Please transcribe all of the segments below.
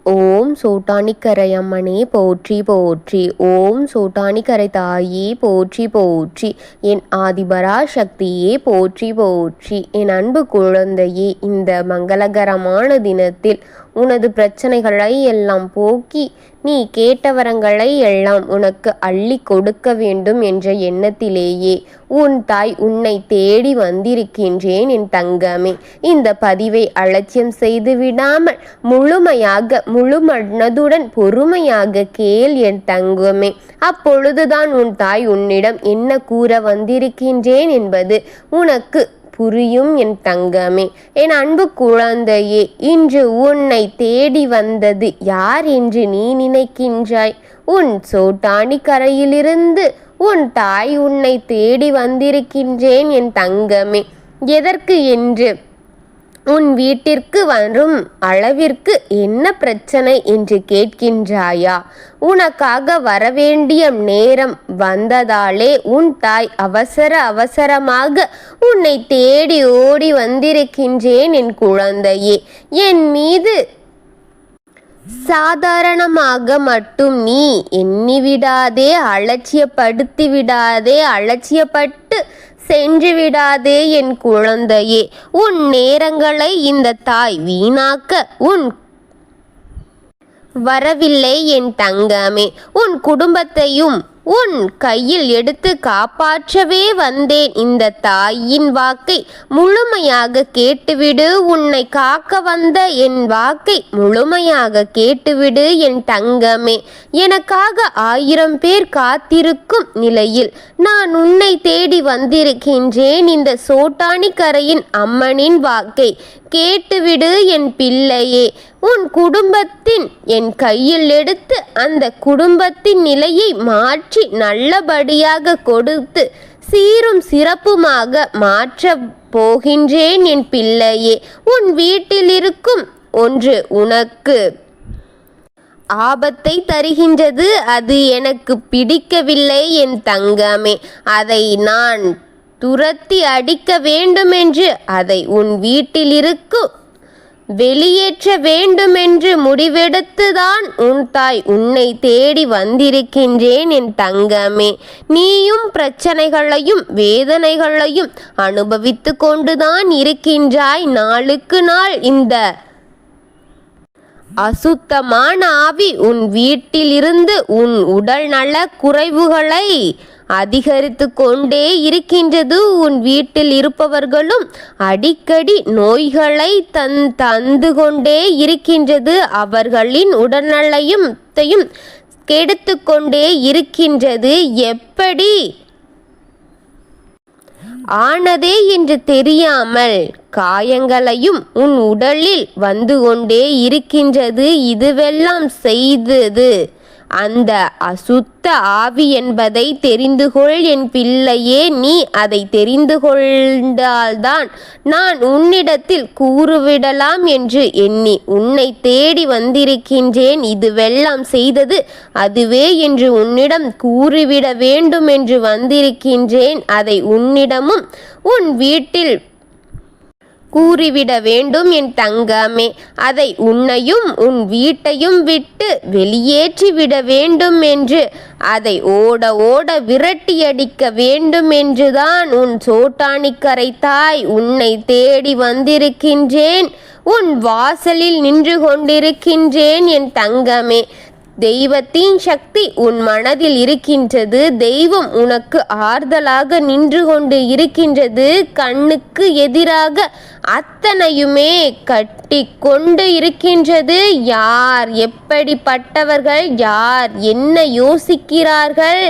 ஓம் சோட்டானிக்கரை அம்மனே போற்றி போற்றி. ஓம் சோட்டானிக்கரை தாயே போற்றி போற்றி. என் ஆதிபரா சக்தியே போற்றி போற்றி. என் அன்பு குழந்தையே, இந்த மங்களகரமான தினத்தில் உனது பிரச்சனைகளை எல்லாம் போக்கி நீ கேட்ட வரங்களை எல்லாம் உனக்கு அள்ளி கொடுக்க வேண்டும் என்ற எண்ணத்திலேயே உன் தாய் உன்னை தேடி வந்திருக்கின்றேன் என் தங்கமே. இந்த பதிவை அலட்சியம் செய்து விடாமல் முழு மனதுடன் பொறுமையாக கேள் என் தங்கமே. அப்பொழுதுதான் உன் தாய் உன்னிடம் என்ன கூற வந்திருக்கின்றேன் என்பது உனக்கு புரியும் என் தங்கமே. என் அன்பு குழந்தையே, இன்று உன்னை தேடி வந்தது யார் என்று நீ நினைக்கின்றாய்? உன் சோட்டானி கரையிலிருந்து உன் தாய் உன்னை தேடி வந்திருக்கின்றேன் என் தங்கமே. எதற்கு என்று உன் வீட்டிற்கு வரும் அளவிற்கு என்ன பிரச்சனை என்று கேட்கின்றாயா? உனக்காக வரவேண்டிய நேரம் வந்ததாலே உன் தாய் அவசரமாக உன்னை தேடி ஓடி வந்திருக்கின்றேன் என் குழந்தையே. என் மீது சாதாரணமாக மட்டும் நீ எண்ணிவிடாதே, அலட்சியப்பட்டு சென்று விடாதே என் குழந்தையே. உன் நேரங்களை இந்த தாய் வீணாக்க உன் வரவில்லை என் தங்கமே. உன் குடும்பத்தையும் உன் கையில் எடுத்து காப்பாற்றவே வந்தேன். இந்த தாயின் வாக்கை முழுமையாக கேட்டுவிடு. உன்னை காக்க வந்த என் வாக்கை முழுமையாக கேட்டுவிடு என் தங்கமே. எனக்காக 1000 பேர் காத்திருக்கும் நிலையில் நான் உன்னை தேடி வந்திருக்கின்றேன். இந்த சோட்டானி கரையின் அம்மனின் வாக்கை கேட்டுவிடு என் பிள்ளையே. உன் குடும்பத்தின் என் கையில் எடுத்து அந்த குடும்பத்தின் நிலையை மாற்றி நல்லபடியாக கொடுத்து சீரும் சிறப்புமாக மாற்றப் போகின்றேன் என் பிள்ளையே. உன் வீட்டில் இருக்கும் ஒன்று உனக்கு ஆபத்தை தருகின்றது. அது எனக்கு பிடிக்கவில்லை என் தங்கமே. அதை நான் துரத்தி அடிக்க வேண்டுமென்று, அதை உன் வீட்டிலிருக்கு வெளியேற்ற வேண்டுமென்று முடிவெடுத்துதான் உன் தாய் உன்னை தேடி வந்திருக்கின்றேன் என் தங்கமே. நீயும் பிரச்சனைகளையும் வேதனைகளையும் அனுபவித்து கொண்டுதான் இருக்கின்றாய். நாளுக்கு நாள் இந்த அசுத்தமான ஆவி உன் வீட்டிலிருந்து உன் உடல் நல குறைவுகளை அதிகரித்து கொண்டே இருக்கின்றது. உன் வீட்டில் இருப்பவர்களும் அடிக்கடி நோய்களை தந்து கொண்டே இருக்கின்றது. அவர்களின் உடல்நலையும் கெடுத்து கொண்டே இருக்கின்றது. எப்படி ஆனதே என்று தெரியாமல் காயங்களையும் உன் உடலில் வந்து கொண்டே இருக்கின்றது. இதுவெல்லாம் செய்தது அந்த அசுத்த ஆவி என்பதை தெரிந்து கொள் என் பிள்ளையே. நீ அதை தெரிந்து கொண்டால்தான் நான் உன்னிடத்தில் கூறிவிடலாம் என்று எண்ணி உன்னை தேடி வந்திருக்கின்றேன். இதுவெல்லாம் செய்தது அதுவே என்று உன்னிடம் கூறிவிட வேண்டும் என்று வந்திருக்கின்றேன். அதை உன்னிடமும் உன் வீட்டில் கூறிவிட வேண்டும் என் தங்கமே. அதை உன்னையும் உன் வீட்டையும் விட்டு வெளியேற்றிவிட வேண்டும் என்று, அதை ஓட விரட்டியடிக்க வேண்டும் என்றுதான் உன் சோட்டானிக்கரை தாய் உன்னை தேடி வந்திருக்கின்றேன். உன் வாசலில் நின்று கொண்டிருக்கின்றேன் என் தங்கமே. தெய்வத்தின் சக்தி உன் மனதில் இருக்கின்றது. தெய்வம் உனக்கு ஆறுதலாக நின்று கொண்டு இருக்கின்றது. கண்ணுக்கு எதிராக அத்தனையுமே கட்டி கொண்டு இருக்கின்றது. யார் எப்படிப்பட்டவர்கள், யார் என்ன யோசிக்கிறார்கள்,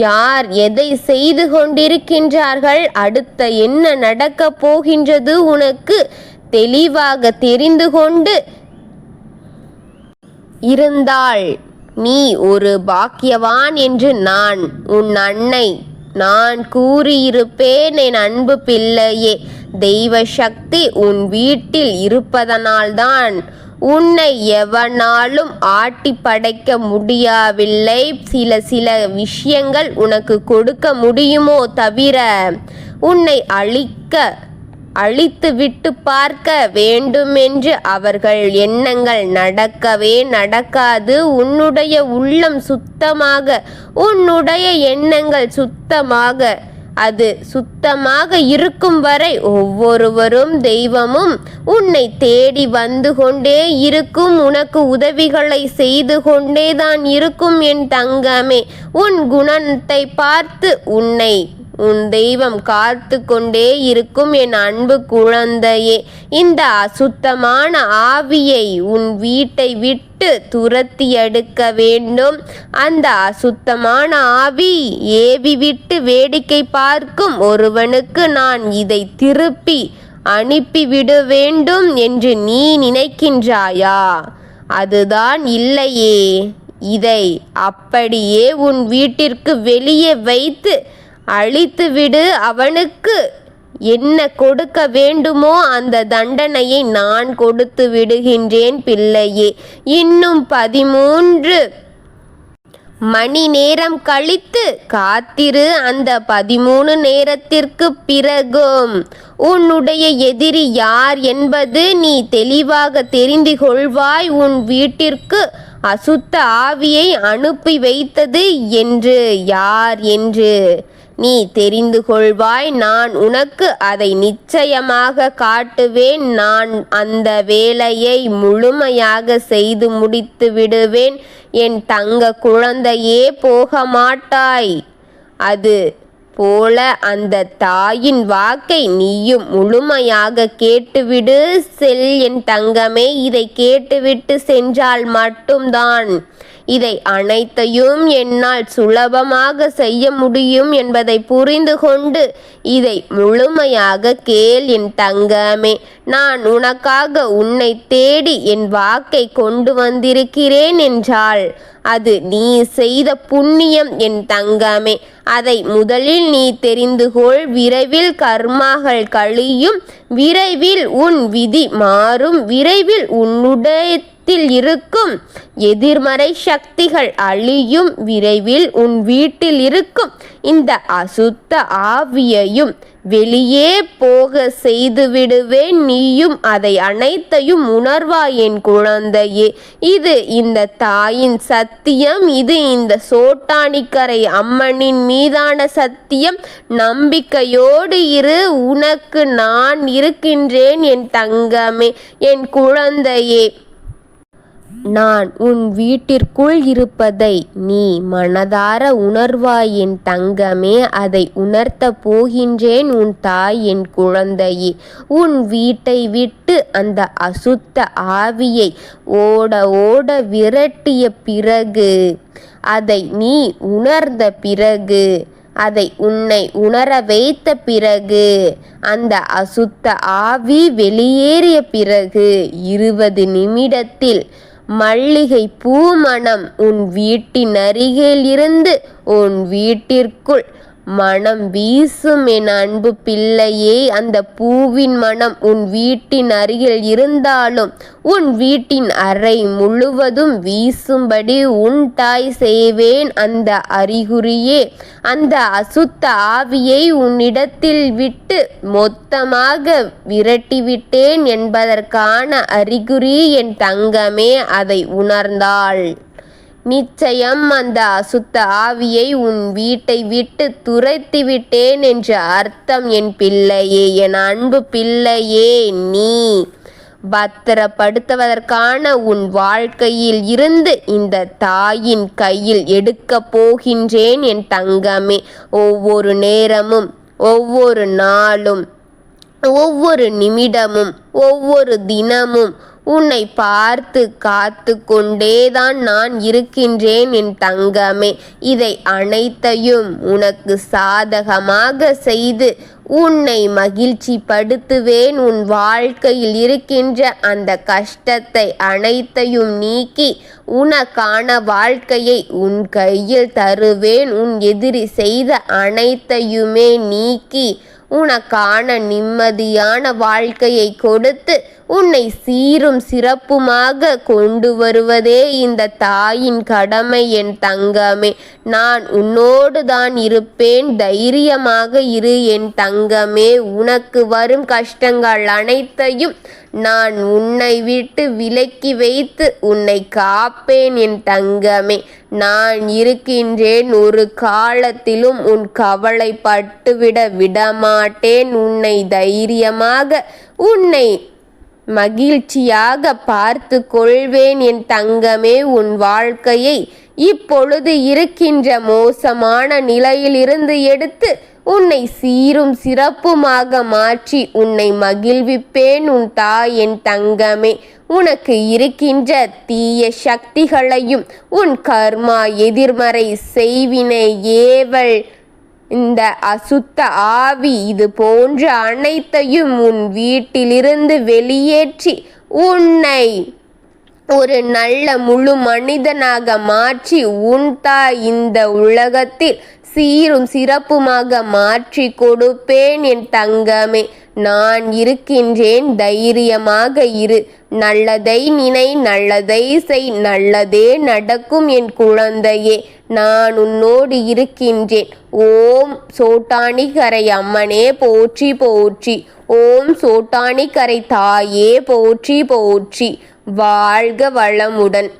யார் எதை செய்து கொண்டிருக்கின்றார்கள், அடுத்த என்ன நடக்கப் போகின்றது உனக்கு தெளிவாக தெரிந்து கொண்டு இருந்தால் நீ ஒரு பாக்கியவான் என்று நான் உன் அன்னை நான் கூறியிருப்பேன் என் அன்பு பிள்ளையே. தெய்வ சக்தி உன் வீட்டில் இருப்பதனால்தான் உன்னை எவனாலும் ஆட்டி படைக்க முடியவில்லை. சில விஷயங்கள் உனக்கு கொடுக்க முடியுமோ தவிர உன்னை அழித்து விட்டு பார்க்க வேண்டுமென்று அவர்கள் எண்ணங்கள் நடக்கவே நடக்காது. உன்னுடைய உள்ளம் சுத்தமாக, உன்னுடைய எண்ணங்கள் சுத்தமாக, அது சுத்தமாக இருக்கும் வரை ஒவ்வொருவரும் தெய்வமும் உன்னை தேடி வந்து கொண்டே இருக்கும். உனக்கு உதவிகளை செய்து கொண்டேதான் இருக்கும் என் தங்கமே. உன் குணத்தை பார்த்து உன்னை உன் தெய்வம் காத்து கொண்டே இருக்கும் என் அன்பு குழந்தையே. இந்த அசுத்தமான ஆவியை உன் வீட்டை விட்டு துரத்தி எடுக்க வேண்டும். அந்த அசுத்தமான ஆவி ஏவி விட்டு வேடிக்கை பார்க்கும் ஒருவனுக்கு நான் இதை திருப்பி அனுப்பிவிட வேண்டும் என்று நீ நினைக்கின்றாயா? அதுதான் இல்லையே. இதை அப்படியே உன் வீட்டிற்கு வெளியே வைத்து அழித்துவிடு. அவனுக்கு என்ன கொடுக்க வேண்டுமோ அந்த தண்டனையை நான் கொடுத்து விடுகின்றேன் பிள்ளையே. இன்னும் 13 மணி நேரம் கழித்து காத்திரு. அந்த 13 நேரத்திற்கு பிறகும் உன்னுடைய எதிரி யார் என்பது நீ தெளிவாக தெரிந்து கொள்வாய். உன் வீட்டிற்கு அசுத்த ஆவியை அனுப்பி வைத்தது என்று யார் என்று நீ தெரிந்து கொள்வாய். நான் உனக்கு அதை நிச்சயமாக காட்டுவேன். நான் அந்த வேலையை முழுமையாக செய்து முடித்து விடுவேன். என் தங்க குழந்தையே, போக மாட்டாய். அது போல அந்த தாயின் வாக்கை நீயும் முழுமையாக கேட்டுவிடு. செல் என் தங்கமே. இதை கேட்டுவிட்டு சென்றால் மட்டும்தான் இதை அனைத்தையும் என்னால் சுலபமாக செய்ய முடியும் என்பதை புரிந்து கொண்டு இதை முழுமையாக கேள் என் தங்கமே. நான் உனக்காக உன்னை தேடி என் வாக்கை கொண்டு வந்திருக்கிறேன் என்றால் அது நீ செய்த புண்ணியம் என் தங்கமே. அதை முதலில் நீ தெரிந்து கொள். விரைவில் கர்மாகள் கழியும். விரைவில் உன் விதி மாறும். விரைவில் உன்னுடைய இருக்கும் எதிர்மறை சக்திகள் அழியும். விரைவில் உன் வீட்டில் இருக்கும் இந்த அசுத்த ஆவியையும் வெளியே போக செய்து விடுவேன். நீயும் அதை அனைத்தையும் உணர்வாய் என் குழந்தையே. இது இந்த தாயின் சத்தியம். இது இந்த சோட்டானிக்கரை அம்மனின் மீதான சத்தியம். நம்பிக்கையோடு இரு. உனக்கு நான் இருக்கின்றேன் என் தங்கமே, என் குழந்தையே. நான் உன் வீட்டிற்குள் இருப்பதை நீ மனதார உணர்வாய் என் தங்கமே. அதை உணர்த்த போகின்றேன் உன் தாய் என் குழந்தையே. உன் வீட்டை விட்டு அந்த அசுத்த ஆவியை ஓட ஓட விரட்டிய பிறகு, அதை நீ உணர்ந்த பிறகு, அதை உன்னை உணர வைத்த பிறகு, அந்த அசுத்த ஆவி வெளியேறிய பிறகு 20 நிமிடத்தில் மல்லிகை பூ மணம் உன் வீட்டின் அருகில் இருந்து உன் வீட்டிற்குள் மனம் வீசும் என் அன்பு பிள்ளையே. அந்த பூவின் மனம் உன் வீட்டின் அருகில் இருந்தாலும் உன் வீட்டின் அறை முழுவதும் வீசும்படி உன் தாய் செய்வேன். அந்த அறிகுறியே அந்த அசுத்த ஆவியை உன்னிடத்தில் விட்டு மொத்தமாக விரட்டிவிட்டேன் என்பதற்கான அறிகுறி என் தங்கமே. அதை உணர்ந்தாள் நிச்சயம் அந்த அசுத்த ஆவியை உன் வீட்டை விட்டு துரத்தி விட்டேன் என்று அர்த்தம் என் பிள்ளையே, என் அன்பு பிள்ளையே. நீ பத்திரப்படுத்துவதற்கான உன் வாழ்க்கையில் இருந்து இந்த தாயின் கையில் எடுக்கப் போகின்றேன் என் தங்கமே. ஒவ்வொரு நேரமும், ஒவ்வொரு நாளும், ஒவ்வொரு நிமிடமும், ஒவ்வொரு தினமும் உன்னை பார்த்து காத்து கொண்டேதான் நான் இருக்கின்றேன் என் தங்கமே. இதை அனைத்தையும் உனக்கு சாதகமாக செய்து உன்னை மகிழ்ச்சி படுத்துவேன். உன் வாழ்க்கையில் இருக்கின்ற அந்த கஷ்டத்தை அனைத்தையும் நீக்கி உனக்கான வாழ்க்கையை உன் கையில் தருவேன். உன் எதிரி செய்த அனைத்தையுமே நீக்கி உனக்கான நிம்மதியான வாழ்க்கையை கொடுத்து உன்னை சீரும் சிறப்புமாக கொண்டு வருவதே இந்த தாயின் கடமை என் தங்கமே. நான் உன்னோடு தான் இருப்பேன், தைரியமாக இரு என் தங்கமே. உனக்கு வரும் கஷ்டங்கள் அனைத்தையும் நான் உன்னை விட்டு விலக்கி வைத்து உன்னை காப்பேன் என் தங்கமே. நான் இருக்கின்றேன், ஒரு காலத்திலும் உன் கவலைப்பட்டுவிட விடமாட்டேன். உன்னை தைரியமாக, உன்னை மகிழ்ச்சியாக பார்த்து கொள்வேன் என் தங்கமே. உன் வாழ்க்கையை இப்பொழுது இருக்கின்ற மோசமான நிலையிலிருந்து எடுத்து உன்னை சீரும் சிறப்புமாக மாற்றி உன்னை மகிழ்விப்பேன் உன் தாய் என் தங்கமே. உனக்கு இருக்கின்ற தீய சக்திகளையும் உன் கர்மா, எதிர்மறை செய்வினை, ஏவல், இந்த அசுத்த ஆவி, இது போன்ற அனைத்தையும் உன் வீட்டிலிருந்து வெளியேற்றி உன்னை ஒரு நல்ல முழு மனிதனாக மாற்றி உன் தாய் இந்த உலகத்தில் சீரும் சிறப்புமாக மாற்றி கொடுப்பேன் என் தங்கமே. நான் இருக்கின்றேன், தைரியமாக இரு. நல்லதை நினை, நல்லதை செய், நல்லதே நடக்கும் என் குழந்தையே. நான் உன்னோடு இருக்கின்றேன். ஓம் சோட்டானிக்கரை அம்மனே போற்றி போற்றி. ஓம் சோட்டானிக்கரை தாயே போற்றி போற்றி. வாழ்க வளமுடன்.